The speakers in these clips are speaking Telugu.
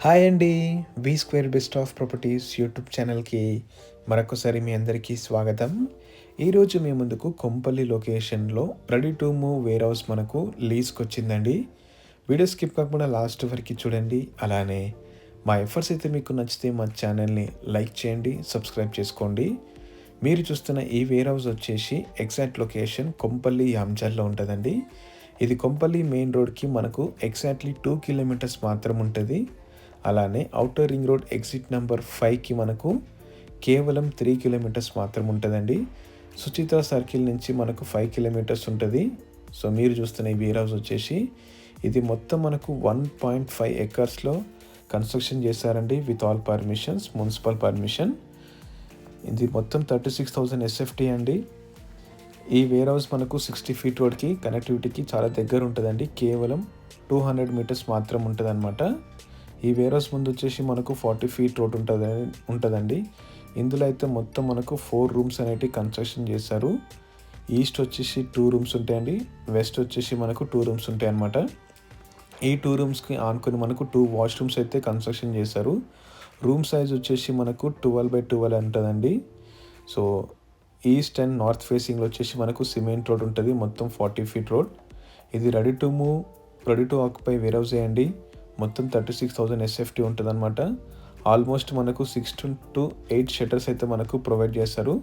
హాయ్ అండి. V square best of properties YouTube ఛానల్‌కి మరొకసారి మీ అందరికీ స్వాగతం. ఈరోజు మీ ముందుకు కొంపల్లి లొకేషన్‌లో ready to move warehouse మనకు లీజ్‌కొచ్చిందండి. వీడియో స్కిప్ కాకుండా లాస్ట్ వరకు చూడండి. అలానే మా ఎఫర్ట్స్ అయితే మీకు నచ్చితే మా ఛానల్‌ని లైక్ చేయండి, సబ్స్క్రైబ్ చేసుకోండి. మీరు చూస్తున్న ఈ వేర్ హౌస్ వచ్చేసి ఎగ్జాక్ట్ లొకేషన్ కొంపల్లి యాంజల్లో ఉంటుందండి. ఇది కొంపల్లి మెయిన్ రోడ్‌కి మనకు ఎగ్జాక్ట్లీ 2 కిలోమీటర్స్ మాత్రం ఉంటుంది. అలానే outer ring road exit number 5కి మనకు కేవలం 3 కిలోమీటర్స్ మాత్రం ఉంటుందండి. సుచిత్ర సర్కిల్ నుంచి మనకు 5 కిలోమీటర్స్ ఉంటుంది. సో మీరు చూస్తున్న ఈ వేర్ హౌస్ వచ్చేసి ఇది మొత్తం మనకు 1.5 ఎకర్స్లో కన్స్ట్రక్షన్ చేశారండి with all permissions, municipal permission. ఇది మొత్తం 36,000 ఎస్ఎఫ్టీ అండి. ఈ వేర్ హౌస్ మనకు 60 ఫీట్ రోడ్కి కనెక్టివిటీకి చాలా దగ్గర ఉంటుందండి. కేవలం 200 మీటర్స్ మాత్రం ఉంటుందన్నమాట. ఈ వేర్ హౌస్ ముందు వచ్చేసి మనకు 40 ఫీట్ రోడ్ ఉంటుందండి. ఇందులో అయితే మొత్తం మనకు 4 రూమ్స్ అనేటివి కన్స్ట్రక్షన్ చేశారు. ఈస్ట్ వచ్చేసి 2 రూమ్స్ ఉంటాయండి, వెస్ట్ వచ్చేసి మనకు 2 రూమ్స్ ఉంటాయి అన్నమాట. ఈ 2 రూమ్స్కి ఆనుకొని మనకు 2 వాష్రూమ్స్ అయితే కన్స్ట్రక్షన్ చేశారు. రూమ్ సైజ్ వచ్చేసి మనకు 12x12 ఉంటుందండి. సో ఈస్ట్ అండ్ నార్త్ ఫేసింగ్లో వచ్చేసి మనకు సిమెంట్ రోడ్ ఉంటుంది, మొత్తం 40 ఫీట్ రోడ్. ఇది ready to move, ready to occupy warehouse అండి. మొత్తం 36,000 ఎస్ఎఫ్టీ ఉంటుంది అనమాట. ఆల్మోస్ట్ మనకు 6 to 8 షట్టర్స్ అయితే మనకు ప్రొవైడ్ చేస్తారు.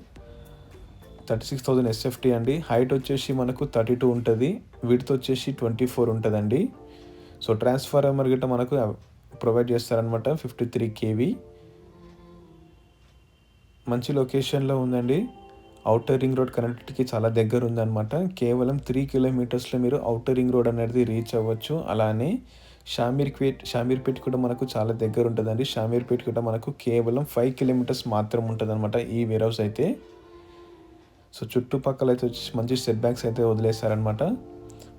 36,000 ఎస్ఎఫ్టీ అండి. హైట్ వచ్చేసి మనకు 32 ఉంటుంది, విడ్త్ వచ్చేసి 24 ఉంటుందండి. సో ట్రాన్స్ఫార్మర్ గిట్ట మనకు ప్రొవైడ్ చేస్తారనమాట 53 kV. మంచి లొకేషన్లో ఉందండి. ఔటర్ రింగ్ రోడ్ కనెక్టివిటీకి చాలా దగ్గర ఉందన్నమాట. కేవలం 3 కిలోమీటర్స్లో మీరు ఔటర్ రింగ్ రోడ్ అనేది రీచ్ అవ్వచ్చు. అలానే షామీర్పేట్ కూడా మనకు చాలా దగ్గర ఉంటుందండి. షామీర్పేట్ కూడా మనకు కేవలం 5 కిలోమీటర్స్ మాత్రం ఉంటుంది అనమాట ఈ వేర్ హౌస్ అయితే. సో చుట్టుపక్కల అయితే వచ్చేసి మంచి సెట్ బ్యాక్స్ అయితే వదిలేశారనమాట.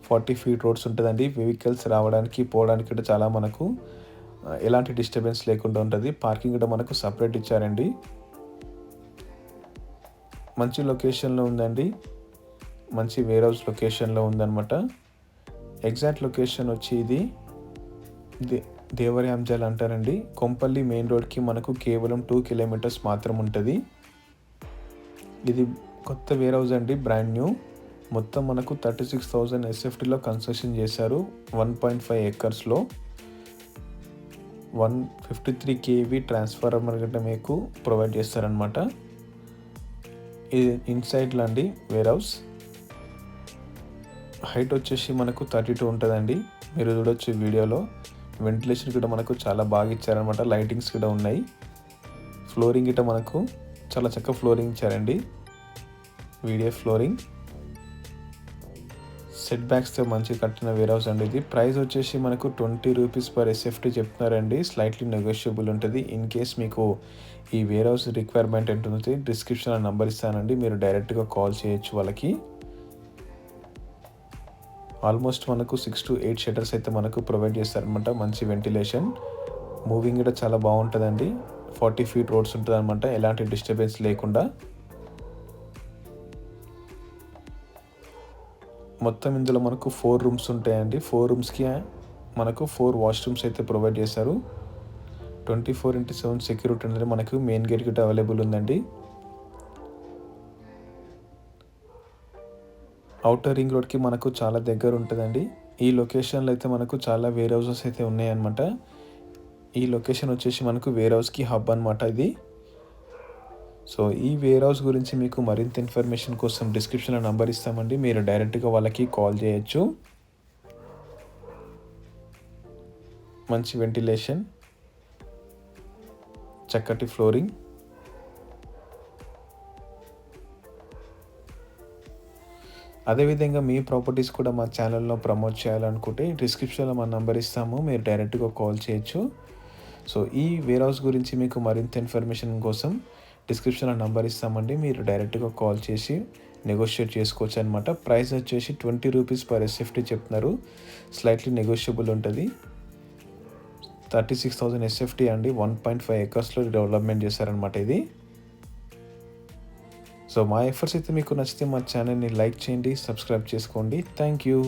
40 ఫీట్ రోడ్స్ ఉంటుందండి. వెహికల్స్ రావడానికి పోవడానికి కూడా చాలా మనకు ఎలాంటి డిస్టర్బెన్స్ లేకుండా ఉంటుంది. పార్కింగ్ కూడా మనకు సపరేట్ ఇచ్చారండి. మంచి లొకేషన్లో ఉందండి. మంచి వేర్ హౌస్ లొకేషన్లో ఉందన్నమాట. ఎగ్జాక్ట్ లొకేషన్ వచ్చి ఇది దేవరి అంజల్ అంటారండి. కొంపల్లి మెయిన్ రోడ్కి మనకు కేవలం 2 కిలోమీటర్స్ మాత్రం ఉంటుంది. ఇది కొత్త వేర్ హౌస్ అండి, బ్రాండ్ న్యూ. మొత్తం మనకు 36,000 ఎస్ఎఫ్టీలో కన్స్ట్రక్షన్ చేశారు. 1.5 ఎకర్స్లో 153 kV ట్రాన్స్ఫార్మర్ గట్రా మీకు ప్రొవైడ్ చేస్తారనమాట. ఇది ఇన్సైడ్లో అండి వేర్ హౌస్. హైట్ వచ్చేసి మనకు 32 ఉంటుందండి. మీరు చూడొచ్చు వీడియోలో. వెంటిలేషన్ కూడా మనకు చాలా బాగా ఇచ్చారనమాట. లైటింగ్స్ కూడా ఉన్నాయి. ఫ్లోరింగ్ గిట్ట మనకు చాలా చక్కగా ఫ్లోరింగ్ ఇచ్చారండి. వీడియో ఫ్లోరింగ్, సెట్ బ్యాక్స్తో మంచి కట్టిన వేర్ హౌస్ అండి ఇది. ప్రైస్ వచ్చేసి మనకు 20 రూపీస్ పర్ ఎస్ఎఫ్టీ చెప్తున్నారండి. స్లైట్లీ నెగోషియబుల్ ఉంటుంది. ఇన్ కేస్ మీకు ఈ వేర్ హౌస్ రిక్వైర్మెంట్ ఉంటుంది, డిస్క్రిప్షన్లో నెంబర్ ఇస్తానండి, మీరు డైరెక్ట్గా కాల్ చేయొచ్చు వాళ్ళకి. ఆల్మోస్ట్ మనకు 6 to 8 షట్టర్స్ అయితే మనకు ప్రొవైడ్ చేస్తారనమాట. మంచి వెంటిలేషన్, మూవింగ్ కూడా చాలా బాగుంటుందండి. 40 ఫీట్ రోడ్స్ ఉంటుంది అనమాట, ఎలాంటి డిస్టర్బెన్స్ లేకుండా. మొత్తం ఇందులో మనకు 4 రూమ్స్ ఉంటాయండి. 4 రూమ్స్కి మనకు 4 వాష్రూమ్స్ అయితే ప్రొవైడ్ చేశారు. 24/7 సెక్యూరిటీ అనేది మనకు మెయిన్ గేట్ గిట్ట అవైలబుల్ ఉందండి. ఔటర్ రింగ్ రోడ్కి మనకు చాలా దగ్గర ఉంటుందండి. ఈ లొకేషన్లో అయితే మనకు చాలా వేర్ హౌసెస్ అయితే ఉన్నాయన్నమాట. ఈ లొకేషన్ వచ్చేసి మనకు వేర్ హౌస్కి హబ్ అనమాట ఇది. సో ఈ వేర్ హౌస్ గురించి మీకు మరింత ఇన్ఫర్మేషన్ కోసం డిస్క్రిప్షన్లో నెంబర్ ఇస్తామండి, మీరు డైరెక్ట్గా వాళ్ళకి కాల్ చేయొచ్చు. మంచి వెంటిలేషన్, చక్కటి ఫ్లోరింగ్. అదేవిధంగా మీ ప్రాపర్టీస్ కూడా మా ఛానల్లో ప్రమోట్ చేయాలనుకుంటే డిస్క్రిప్షన్లో మా నెంబర్ ఇస్తాము, మీరు డైరెక్ట్గా కాల్ చేయొచ్చు. సో ఈ వేర్ హౌస్ గురించి మీకు మరింత ఇన్ఫర్మేషన్ కోసం డిస్క్రిప్షన్లో నెంబర్ ఇస్తామండి, మీరు డైరెక్ట్గా కాల్ చేసి నెగోషియేట్ చేసుకోవచ్చు అనమాట. ప్రైస్ వచ్చేసి 20 రూపీస్ పర్ ఎస్ఎఫ్టీ చెప్తున్నారు. స్లైట్లీ నెగోషియబుల్ ఉంటుంది. 36,000 ఎస్ఎఫ్టీ అండి. 1.5 ఎకర్స్లో డెవలప్మెంట్ చేశారనమాట ఇది. సో మా ఎఫర్ట్స్ అయితే మీకు నచ్చితే మా ఛానల్ని లైక్ చేయండి, సబ్స్క్రైబ్ చేసుకోండి. Thank you.